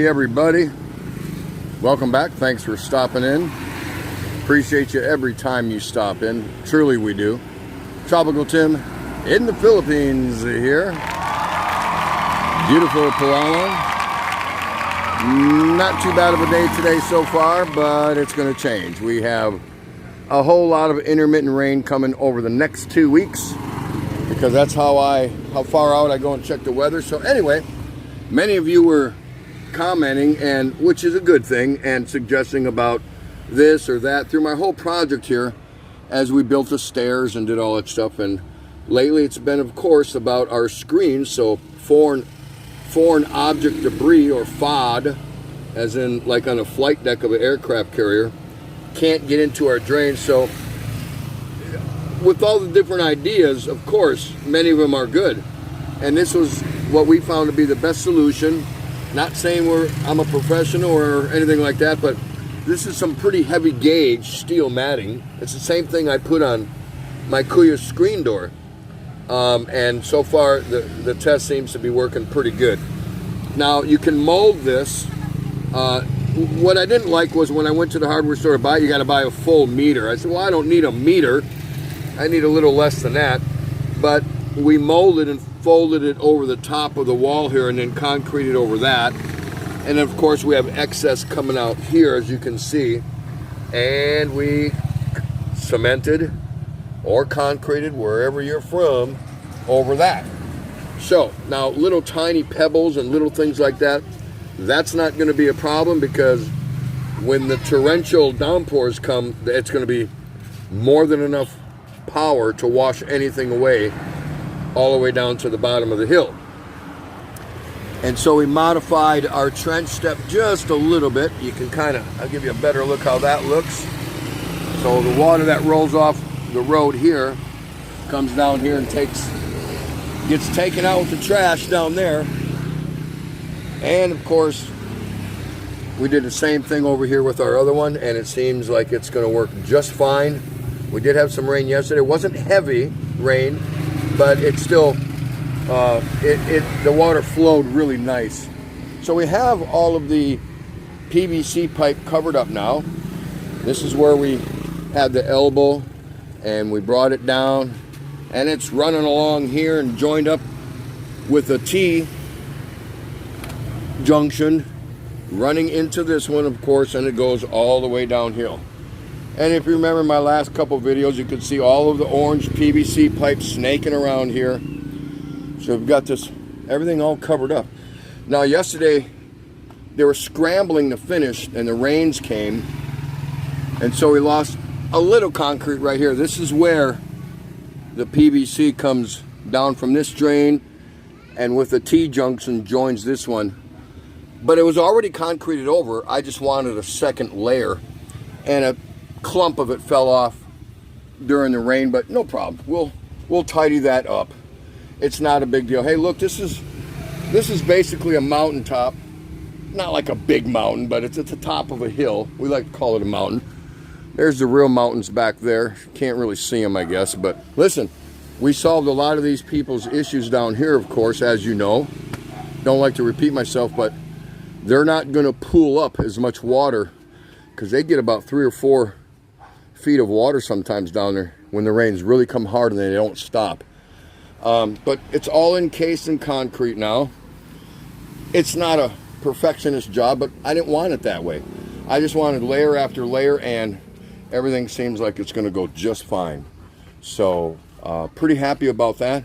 everybody. Welcome back. Thanks for stopping in. Appreciate you every time you stop in. Truly we do. Tropical Tim in the Philippines here. Beautiful Palawan. Not too bad of a day today so far, but it's going to change. We have a whole lot of intermittent rain coming over the next 2 weeks because that's how far out I go and check the weather. So anyway, many of you were commenting, and which is a good thing, and suggesting about this or that through my whole project here as we built the stairs and did all that stuff. And lately it's been, of course, about our screens. So foreign object debris, or FOD, as in like on a flight deck of an aircraft carrier, can't get into our drains. So with all the different ideas, of course, many of them are good, and this was what we found to be the best solution. Not saying I'm a professional or anything like that, but this is some pretty heavy gauge steel matting. It's the same thing I put on my Kuya screen door, and so far the test seems to be working pretty good. Now you can mold this. What I didn't like was when I went to the hardware store to buy it, you got to buy a full meter. I said, well, I don't need a meter. I need a little less than that. But we molded and folded it over the top of the wall here and then concreted over that. And of course we have excess coming out here, as you can see. And we cemented or concreted, wherever you're from, over that. So now little tiny pebbles and little things like that, that's not going to be a problem, because when the torrential downpours come, it's going to be more than enough power to wash anything away all the way down to the bottom of the hill. And so we modified our trench step just a little bit. You can I'll give you a better look how that looks. So the water that rolls off the road here comes down here and gets taken out with the trash down there. And of course, we did the same thing over here with our other one, and it seems like it's going to work just fine. We did have some rain yesterday. It wasn't heavy rain, but it still, the water flowed really nice. So we have all of the PVC pipe covered up now. This is where we had the elbow, and we brought it down, and it's running along here and joined up with a T junction running into this one, of course, and it goes all the way downhill. And if you remember my last couple videos, you could see all of the orange PVC pipe snaking around here. So we've got everything all covered up. Now yesterday they were scrambling to finish and the rains came, and so we lost a little concrete right here. This is where the PVC comes down from this drain, and with the T junction joins this one. But it was already concreted over. I just wanted a second layer, and a clump of it fell off during the rain, but no problem. We'll tidy that up. It's not a big deal. Hey, look, this is basically a mountaintop. Not like a big mountain, but it's at the top of a hill. We like to call it a mountain. There's the real mountains back there. Can't really see them, I guess. But listen, we solved a lot of these people's issues down here, of course, as you know. Don't like to repeat myself, but they're not going to pool up as much water, because they get about 3 or 4 feet of water sometimes down there when the rains really come hard and they don't stop. But it's all encased in concrete now. It's not a perfectionist job, but I didn't want it that way. I just wanted layer after layer, and everything seems like it's going to go just fine. So pretty happy about that.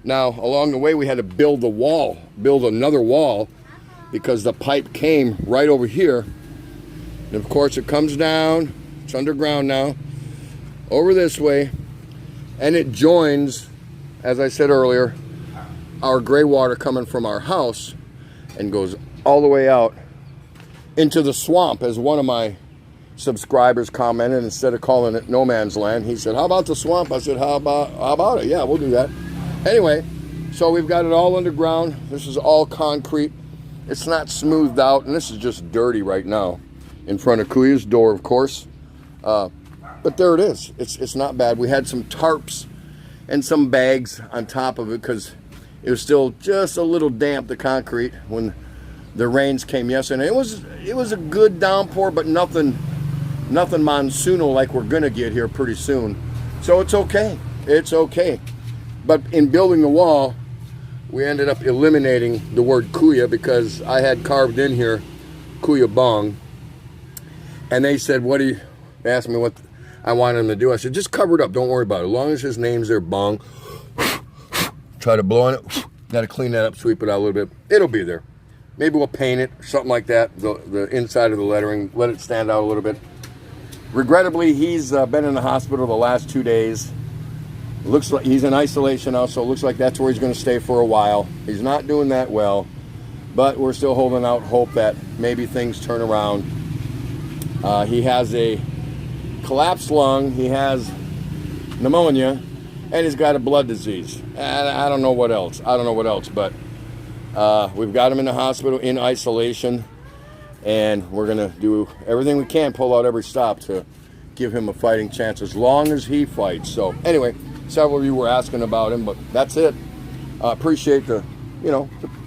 Now along the way we had to build another wall, because the pipe came right over here. And of course it comes down, it's underground now, over this way, and it joins, as I said earlier, our gray water coming from our house and goes all the way out into the swamp, as one of my subscribers commented. Instead of calling it no man's land, he said, how about the swamp? I said, how about it? Yeah, we'll do that. Anyway, so we've got it all underground. This is all concrete. It's not smoothed out, and this is just dirty right now in front of Kuya's door, of course. But there it is. It's not bad. We had some tarps and some bags on top of it because it was still just a little damp, the concrete, when The rains came yesterday. It was a good downpour, but nothing monsoonal like we're gonna get here pretty soon. So it's okay. It's okay. But in building the wall, we ended up eliminating the word kuya because I had carved in here kuya bong. And they said, they asked me what I wanted them to do. I said, just cover it up. Don't worry about it. As long as his name's there, bong. Try to blow on it. Got to clean that up, sweep it out a little bit. It'll be there. Maybe we'll paint it, something like that. The inside of the lettering, let it stand out a little bit. Regrettably, he's been in the hospital the last 2 days. Looks like he's in isolation now, so it looks like that's where he's going to stay for a while. He's not doing that well, but we're still holding out hope that maybe things turn around. He has a collapsed lung, he has pneumonia, and he's got a blood disease. And I don't know what else. But we've got him in the hospital in isolation, and we're going to do everything we can, pull out every stop to give him a fighting chance as long as he fights. So anyway, several of you were asking about him, but that's it. Appreciate the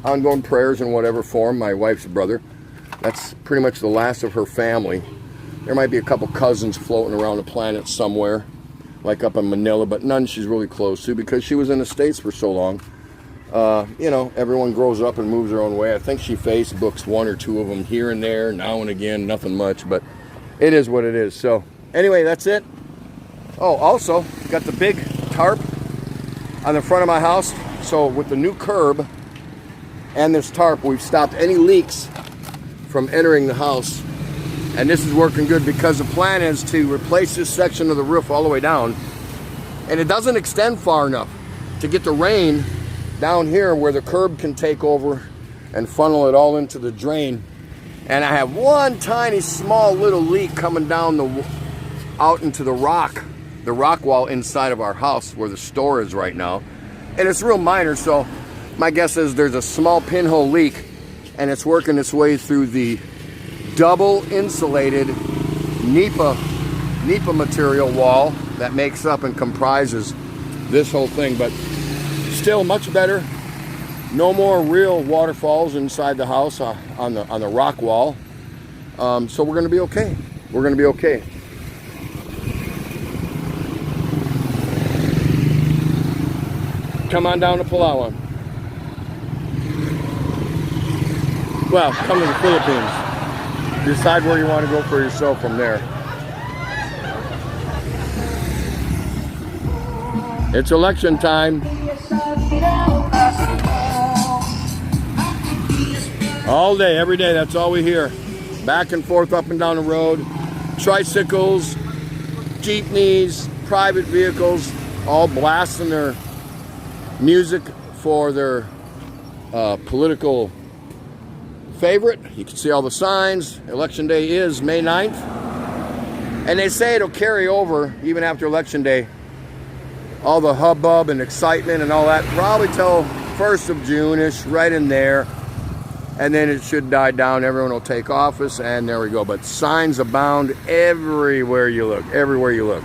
ongoing prayers in whatever form. My wife's brother, that's pretty much the last of her family. There might be a couple cousins floating around the planet somewhere, like up in Manila, but none she's really close to because she was in the States for so long. Everyone grows up and moves their own way. I think she Facebooks one or two of them here and there, now and again, nothing much, but it is what it is. So anyway, that's it. Oh, also, got the big tarp on the front of my house. So with the new curb and this tarp, we've stopped any leaks from entering the house. And this is working good because the plan is to replace this section of the roof all the way down. And it doesn't extend far enough to get the rain down here where the curb can take over and funnel it all into the drain. And I have one tiny small little leak coming down out into the rock wall inside of our house where the store is right now. And it's real minor, so my guess is there's a small pinhole leak and it's working its way through the double insulated Nipa material wall that makes up and comprises this whole thing. But still much better. No more real waterfalls inside the house on the rock wall. So we're gonna be okay. We're gonna be okay. Come on down to Palawan. Well, come to the Philippines. Decide where you want to go for yourself from there. It's election time. All day, every day, that's all we hear. Back and forth, up and down the road. Tricycles, jeepneys, private vehicles, all blasting their music for their political favorite. You can see all the signs. Election day is May 9th. And they say it'll carry over even after election day. All the hubbub and excitement and all that, probably till 1st of June-ish, right in there. And then it should die down. Everyone will take office, and there we go. But signs abound everywhere you look. Everywhere you look.